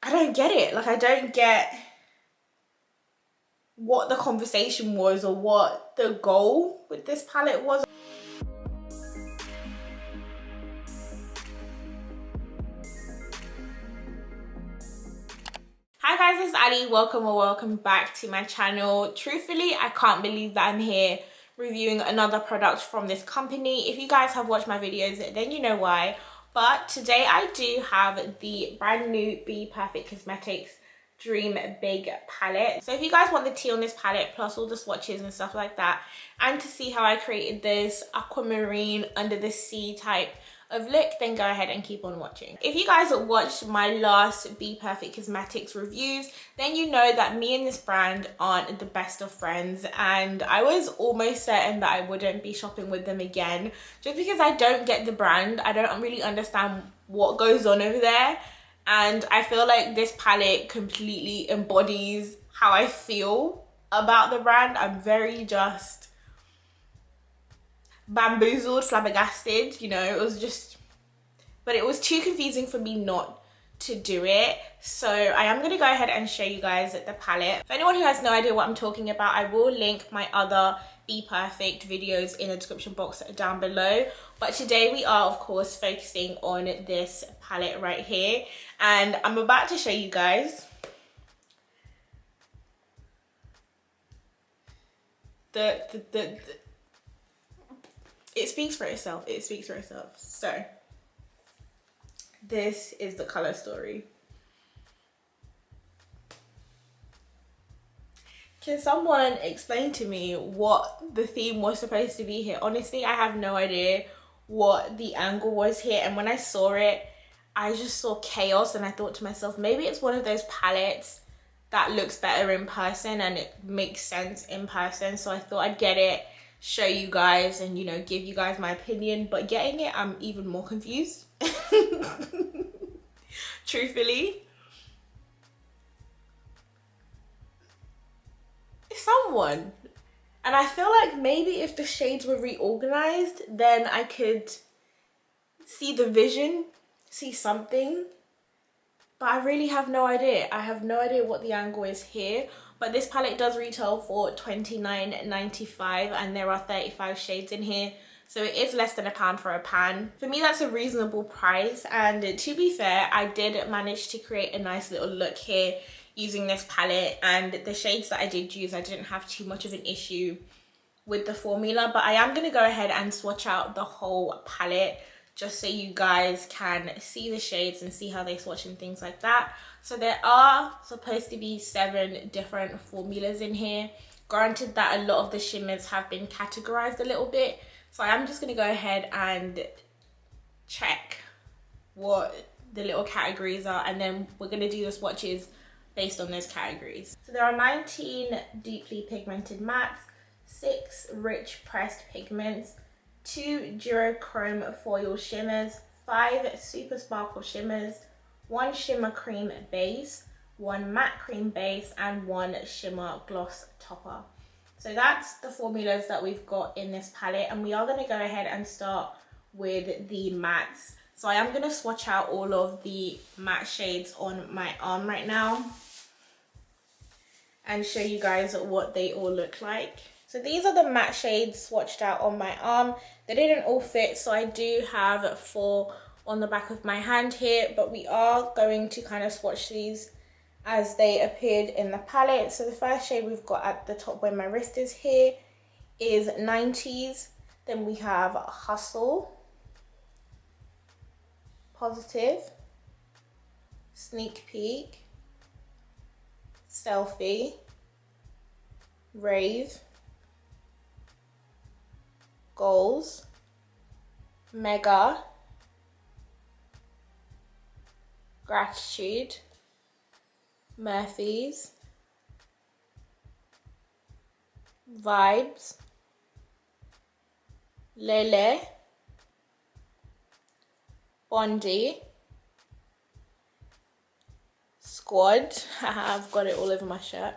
I don't get it. Like, I don't get what the conversation was or what the goal with this palette was. Hi guys, it's Ali. Welcome or welcome back to my channel. Truthfully, I can't believe that I'm here reviewing another product from this company. If you guys have watched my videos, then you know why. But today I do have the brand new Bperfect Cosmetics Dream Big palette. So if you guys want the tea on this palette plus all the swatches and stuff like that, and to see how I created this aquamarine under the sea type of look, then go ahead and keep on watching. If you guys watched my last Bperfect Cosmetics reviews, then you know that me and this brand aren't the best of friends, and I was almost certain that I wouldn't be shopping with them again just because I don't get the brand. I don't really understand what goes on over there, and I feel like this palette completely embodies how I feel about the brand. I'm very just bamboozled, flabbergasted, you know. It was just, but it was too confusing for me not to do it. So I am going to go ahead and show you guys the palette. For anyone who has no idea what I'm talking about, I will link my other Bperfect videos in the description box down below. But today we are of course focusing on this palette right here, and I'm about to show you guys the it speaks for itself. It speaks for itself. So this is the color story. Can someone explain to me what the theme was supposed to be here? Honestly, I have no idea what the angle was here, and when I saw it, I just saw chaos, and I thought to myself, maybe it's one of those palettes that looks better in person and it makes sense in person. So I thought I'd get it, show you guys, and you know, give you guys my opinion. But getting it, I'm even more confused. Truthfully, someone, and I feel like maybe if the shades were reorganized, then I could see the vision, see something, but I really have no idea. I have no idea what the angle is here. But this palette does retail for $29.95, and there are 35 shades in here, so it is less than £1 for a pan. For me, that's a reasonable price, and to be fair, I did manage to create a nice little look here using this palette, and the shades that I did use, I didn't have too much of an issue with the formula. But I am going to go ahead and swatch out the whole palette just so you guys can see the shades and see how they swatch and things like that. So there are supposed to be 7 different formulas in here. Granted that a lot of the shimmers have been categorized a little bit, so I am just going to go ahead and check what the little categories are, and then we're going to do the swatches based on those categories. So there are 19 deeply pigmented mattes, 6 rich pressed pigments, 2 duochrome foil shimmers, 5 super sparkle shimmers, 1 shimmer cream base, 1 matte cream base, and 1 shimmer gloss topper. So that's the formulas that we've got in this palette, and we are going to go ahead and start with the mattes. So I am going to swatch out all of the matte shades on my arm right now and show you guys what they all look like. So these are the matte shades swatched out on my arm. They didn't all fit, so I do have 4 on the back of my hand here, but we are going to kind of swatch these as they appeared in the palette. So the first shade we've got at the top where my wrist is here is 90s. Then we have Hustle, Positive, Sneak Peek, Selfie, Rave, Goals, Mega, Gratitude, Murphy's, Vibes, Lele, Bondi, Squad. I've got it all over my shirt.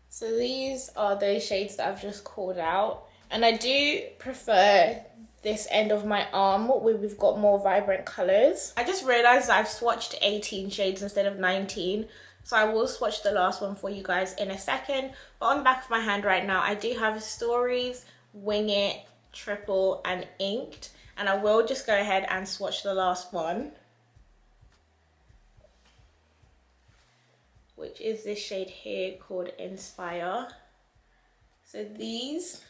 So these are those shades that I've just called out, and I do prefer this end of my arm where we've got more vibrant colors. I just realized I've swatched 18 shades instead of 19. So I will swatch the last one for you guys in a second. But on the back of my hand right now, I do have Stories, Wing It, Triple, and Inked. And I will just go ahead and swatch the last one, which is this shade here called Inspire. So these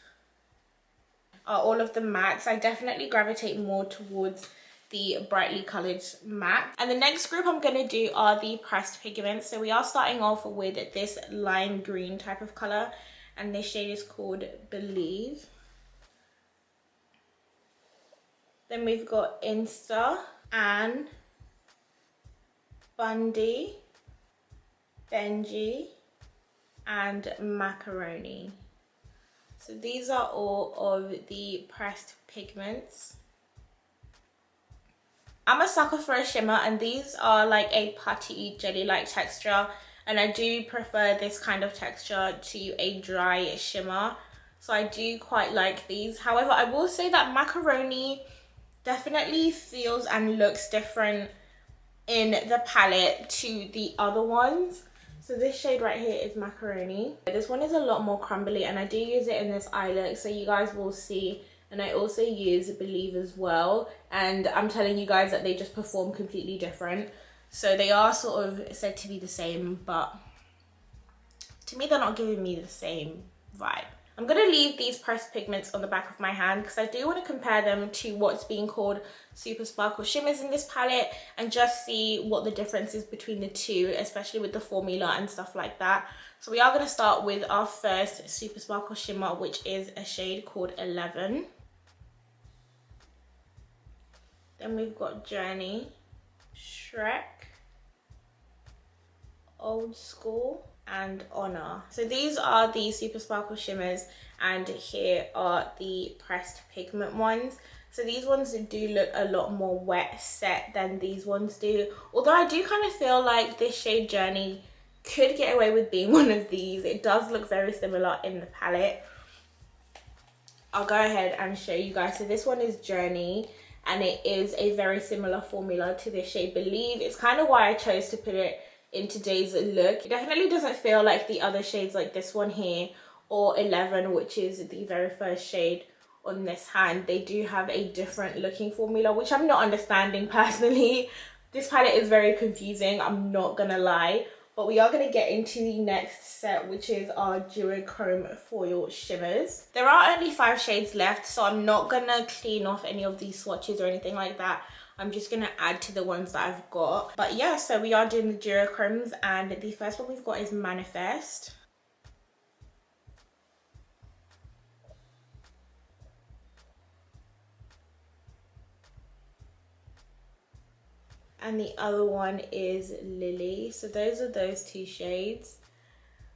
are all of the mattes. I definitely gravitate more towards the brightly coloured matte. And the next group I'm going to do are the pressed pigments. So we are starting off with this lime green type of colour, and this shade is called Believe. Then we've got Insta, Anne, Bundy, Benji, and Macaroni. So these are all of the pressed pigments. I'm a sucker for a shimmer, and these are like a putty jelly-like texture, and I do prefer this kind of texture to a dry shimmer. So I do quite like these. However, I will say that Macaroni definitely feels and looks different in the palette to the other ones. So this shade right here is Macaroni. This one is a lot more crumbly, and I do use it in this eye look, so you guys will see. And I also use Believe as well, and I'm telling you guys that they just perform completely different. So they are sort of said to be the same, but to me they're not giving me the same vibe. I'm going to leave these pressed pigments on the back of my hand because I do want to compare them to what's being called Super Sparkle Shimmers in this palette, and just see what the difference is between the two, especially with the formula and stuff like that. So we are going to start with our first Super Sparkle Shimmer, which is a shade called 11. Then we've got Journey, Shrek, Old School, and Honor. So these are the Super Sparkle Shimmers, and here are the pressed pigment ones. So these ones do look a lot more wet set than these ones do. Although I do kind of feel like this shade Journey could get away with being one of these. It does look very similar in the palette. I'll go ahead and show you guys. So this one is Journey, and it is a very similar formula to this shade Believe. It's kind of why I chose to put it in today's look. It definitely doesn't feel like the other shades, like this one here or 11, which is the very first shade on this hand. They do have a different looking formula, which I'm not understanding personally. This palette is very confusing, I'm not gonna lie. But we are going to get into the next set, which is our Duochrome Foil Shimmers. There are only 5 shades left, so I'm not going to clean off any of these swatches or anything like that. I'm just going to add to the ones that I've got. But yeah, so we are doing the Duochromes, and the first one we've got is Manifest. And the other one is Lily. So those are those 2 shades.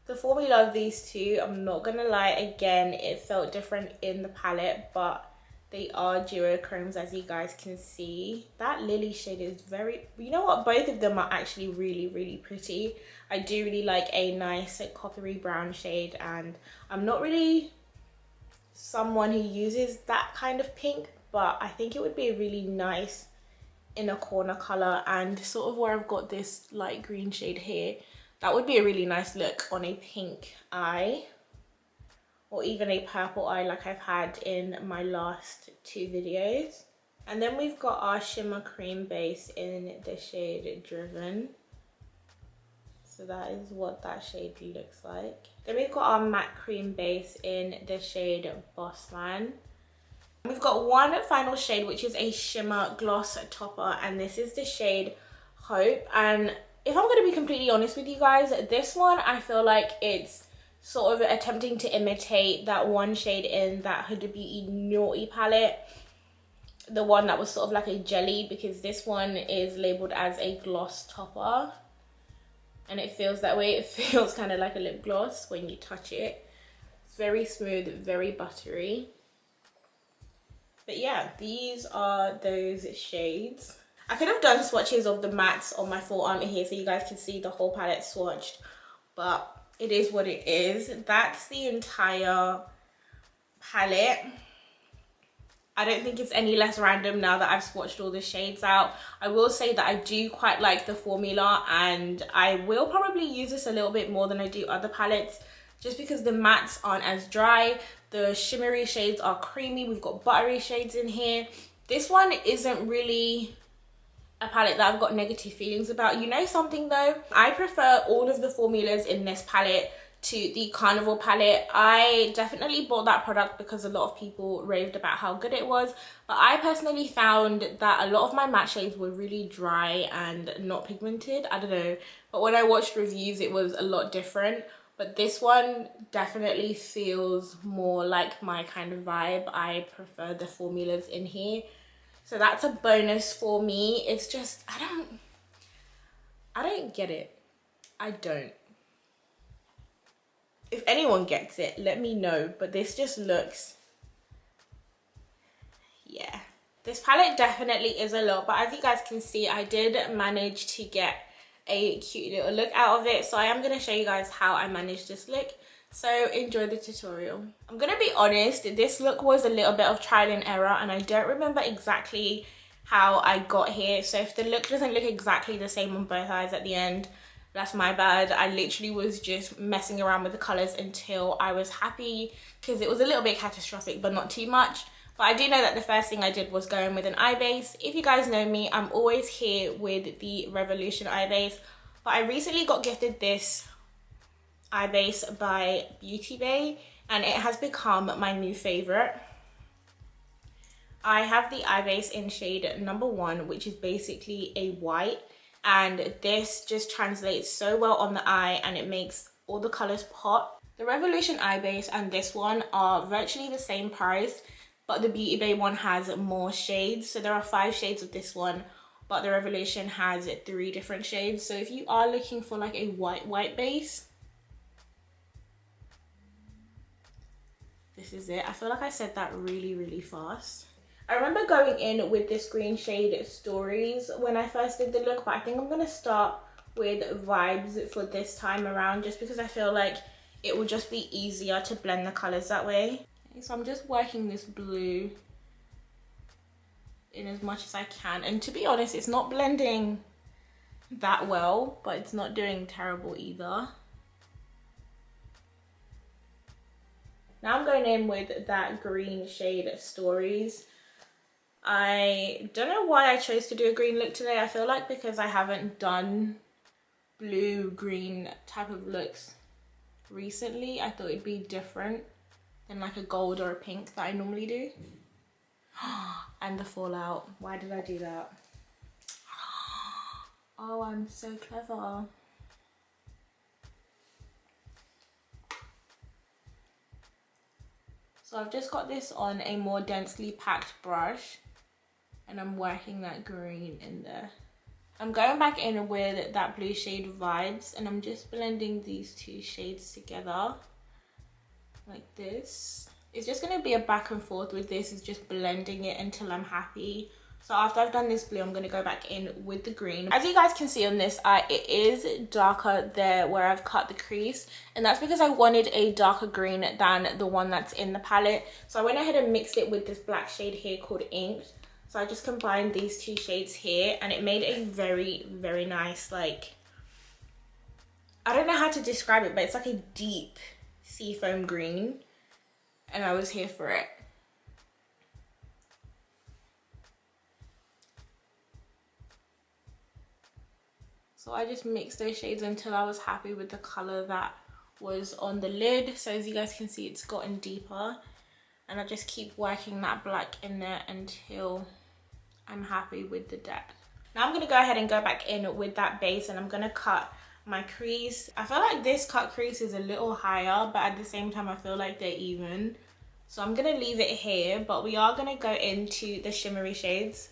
The formula of these two, I'm not gonna lie, again, it felt different in the palette, but they are duochromes, as you guys can see. That Lily shade is very, you know what, both of them are actually really, really pretty. I do really like a nice coppery brown shade, and I'm not really someone who uses that kind of pink, but I think it would be a really nice inner corner color, and sort of where I've got this light green shade here, that would be a really nice look on a pink eye, or even a purple eye like I've had in my last 2 videos. And then we've got our shimmer cream base in the shade Driven. So that is what that shade looks like. Then we've got our matte cream base in the shade Bossman. We've got one final shade, which is a shimmer gloss topper, and this is the shade Hope. And if I'm going to be completely honest with you guys, this one I feel like it's sort of attempting to imitate that one shade in that Huda Beauty Naughty palette, the one that was sort of like a jelly, because this one is labeled as a gloss topper, and it feels that way. It feels kind of like a lip gloss when you touch it. It's very smooth, very buttery. But yeah, these are those shades. I could have done swatches of the mattes on my forearm here so you guys can see the whole palette swatched, but it is what it is. That's the entire palette. I don't think it's any less random now that I've swatched all the shades out. I will say that I do quite like the formula, and I will probably use this a little bit more than I do other palettes, just because the mattes aren't as dry. The shimmery shades are creamy. We've got buttery shades in here. This one isn't really a palette that I've got negative feelings about. You know something though? I prefer all of the formulas in this palette to the Carnival palette. I definitely bought that product because a lot of people raved about how good it was, but I personally found that a lot of my matte shades were really dry and not pigmented. I don't know, but when I watched reviews it was a lot different. But this one definitely feels more like my kind of vibe. I prefer the formulas in here, so that's a bonus for me. It's just I don't get it. I don't. If anyone gets it, let me know, but this just looks, yeah. This palette definitely is a lot, but as you guys can see, I did manage to get a cute little look out of it. So I am going to show you guys how I managed this look. So enjoy the tutorial. I'm going to be honest, this look was a little bit of trial and error, and I don't remember exactly how I got here. So if the look doesn't look exactly the same on both eyes at the end, that's my bad. I literally was just messing around with the colors until I was happy, because it was a little bit catastrophic, but not too much. But I do know that the first thing I did was go in with an eye base. If you guys know me, I'm always here with the Revolution eye base. But I recently got gifted this eye base by Beauty Bay, and it has become my new favorite. I have the eye base in shade number 1, which is basically a white. And this just translates so well on the eye, and it makes all the colors pop. The Revolution eye base and this one are virtually the same price, but the Beauty Bay one has more shades. So there are 5 shades of this one, but the Revolution has 3 different shades. So if you are looking for like a white base, this is it. I feel like I said that really fast. I remember going in with this green shade Stories when I first did the look, but I think I'm going to start with Vibes for this time around, just because I feel like it will just be easier to blend the colours that way. Okay, so I'm just working this blue in as much as I can, and to be honest, it's not blending that well, but it's not doing terrible either. Now I'm going in with that green shade Stories. I don't know why I chose to do a green look today. I feel like because I haven't done blue green type of looks recently, I thought it'd be different than like a gold or a pink that I normally do. And the fallout. Why did I do that? Oh, I'm so clever. So I've just got this on a more densely packed brush, and I'm working that green in there. I'm going back in with that blue shade Vibes, and I'm just blending these 2 shades together like this. It's just going to be a back and forth with this. It's just blending it until I'm happy. So after I've done this blue, I'm going to go back in with the green. As you guys can see on this eye, it is darker there where I've cut the crease, and that's because I wanted a darker green than the one that's in the palette. So I went ahead and mixed it with this black shade here called Inked. So I just combined these 2 shades here, and it made a very nice, like, I don't know how to describe it, but it's like a deep seafoam green, and I was here for it. So I just mixed those shades until I was happy with the color that was on the lid. So as you guys can see, it's gotten deeper, and I just keep working that black in there until I'm happy with the depth. Now I'm going to go ahead and go back in with that base, and I'm going to cut my crease. I feel like this cut crease is a little higher, but at the same time I feel like they're even. So I'm going to leave it here, but we are going to go into the shimmery shades.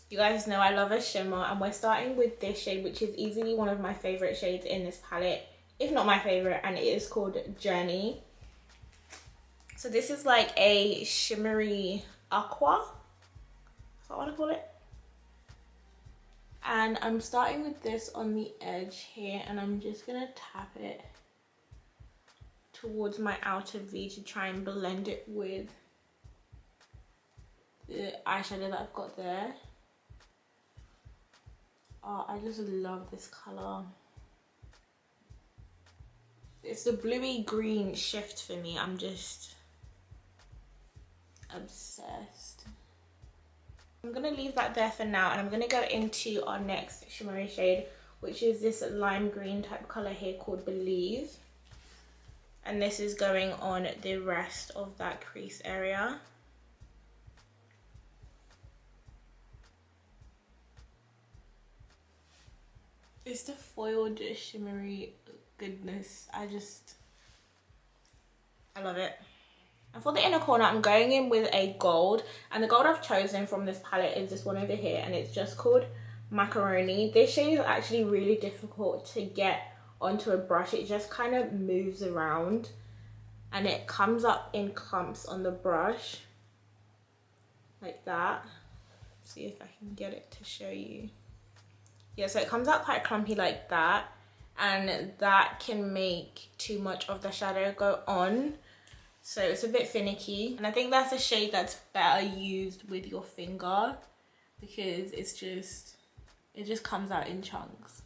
You guys know I love a shimmer, and we're starting with this shade, which is easily one of my favorite shades in this palette, if not my favorite, and it is called Journey. So this is like a shimmery aqua, that's what I want to call it. And I'm starting with this on the edge here, and I'm just gonna tap it towards my outer V to try and blend it with the eyeshadow that I've got there. Oh, I just love this color. It's the bluey green shift for me. I'm just obsessed. I'm gonna leave that there for now, and I'm gonna go into our next shimmery shade, which is this lime green type color here called Believe. And this is going on the rest of that crease area. It's the foiled shimmery goodness. I love it. And for the inner corner, I'm going in with a gold, and the gold I've chosen from this palette is this one over here, and it's just called Macaroni. This shade is actually really difficult to get onto a brush. It just kind of moves around and it comes up in clumps on the brush like that. See if I can get it to show you. Yeah, so it comes out quite clumpy like that, and that can make too much of the shadow go on. So it's a bit finicky, and I think that's a shade that's better used with your finger, because it just comes out in chunks.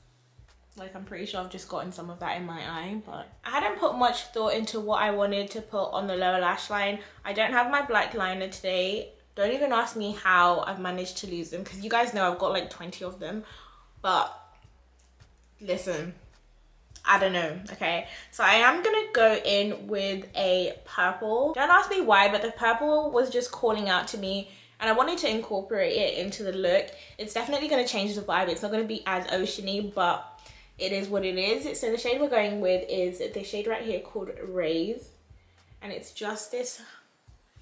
Like, I'm pretty sure I've just gotten some of that in my eye, but I hadn't put much thought into what I wanted to put on the lower lash line. I don't have my black liner today. Don't even ask me how I've managed to lose them, because you guys know I've got like 20 of them. But listen, I don't know, okay? So I am gonna go in with a purple. Don't ask me why, but the purple was just calling out to me, and I wanted to incorporate it into the look. It's definitely gonna change the vibe. It's not gonna be as oceany, but it is what it is. So the shade we're going with is this shade right here called Rave. And it's just this,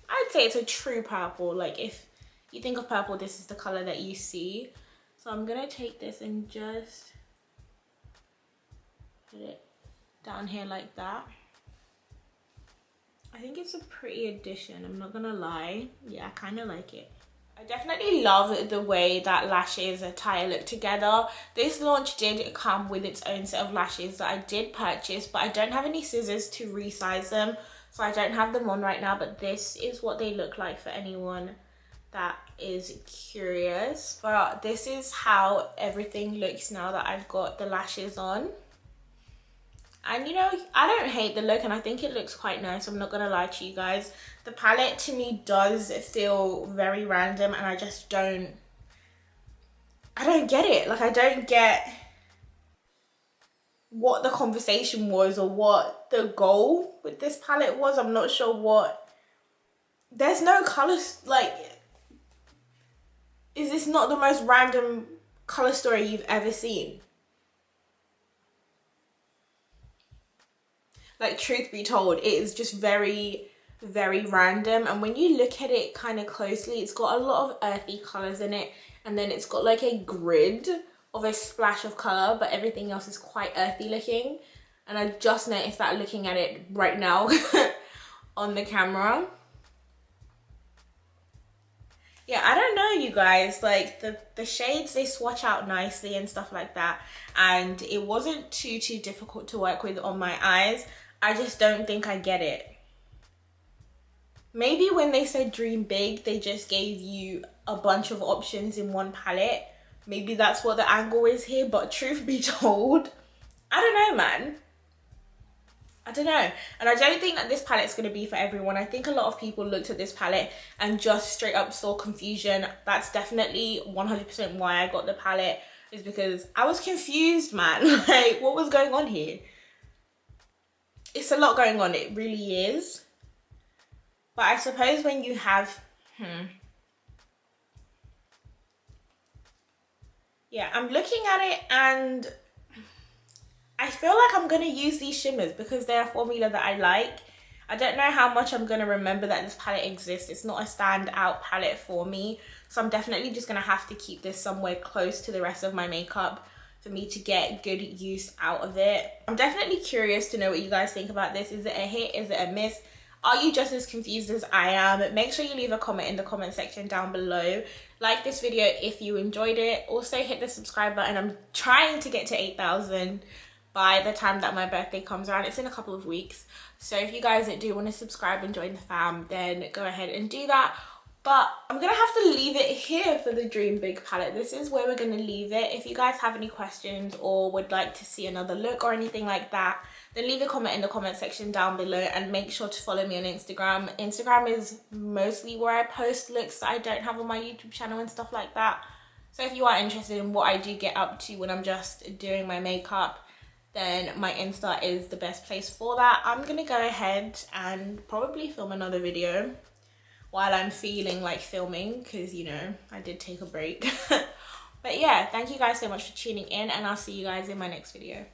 I'd say it's a true purple. Like, if you think of purple, this is the color that you see. So I'm gonna take this and just put it down here like that. I think it's a pretty addition, I'm not gonna lie. Yeah, I kind of like it. I definitely love the way that lashes tie look together. This launch did come with its own set of lashes that I did purchase, but I don't have any scissors to resize them, so I don't have them on right now. But this is what they look like for anyone that is curious. But this is how everything looks now that I've got the lashes on. And you know, I don't hate the look, and I think it looks quite nice. I'm not gonna lie to you guys. The palette to me does feel very random, and I just don't get it. Like, I don't get what the conversation was or what the goal with this palette was. I'm not sure what. There's no colors. Like, is this not the most random color story you've ever seen? Like, truth be told, it is just very, very random. And when you look at it kind of closely, it's got a lot of earthy colors in it, and then it's got like a grid of a splash of color, but everything else is quite earthy looking. And I just noticed that looking at it right now on the camera. Yeah, I don't know, you guys. Like, the shades, they swatch out nicely and stuff like that, and it wasn't too difficult to work with on my eyes. I just don't think I get it. Maybe when they said dream big, they just gave you a bunch of options in one palette. Maybe that's what the angle is here, but truth be told, I don't know, man. I don't know. And I don't think that this palette's going to be for everyone. I think a lot of people looked at this palette and just straight up saw confusion. That's definitely 100% why I got the palette, is because I was confused, man. Like, what was going on here? It's a lot going on, it really is. But I suppose when you have, yeah, I'm looking at it and I feel like I'm gonna use these shimmers because they're a formula that I like. I don't know how much I'm gonna remember that this palette exists. It's not a standout palette for me. So I'm definitely just gonna have to keep this somewhere close to the rest of my makeup for me to get good use out of it. I'm definitely curious to know what you guys think about this. Is it a hit? Is it a miss? Are you just as confused as I am? Make sure you leave a comment in the comment section down below. Like this video if you enjoyed it. Also hit the subscribe button. I'm trying to get to 8,000 by the time that my birthday comes around. It's in a couple of weeks. So if you guys do want to subscribe and join the fam, then go ahead and do that. But I'm gonna have to leave it here for the Dream Big palette. This is where we're gonna leave it. If you guys have any questions or would like to see another look or anything like that, then leave a comment in the comment section down below, and make sure to follow me on Instagram. Instagram is mostly where I post looks that I don't have on my YouTube channel and stuff like that. So if you are interested in what I do get up to when I'm just doing my makeup, then my Insta is the best place for that. I'm gonna go ahead and probably film another video while I'm feeling like filming, because, you know, I did take a break. But yeah, thank you guys so much for tuning in, and I'll see you guys in my next video.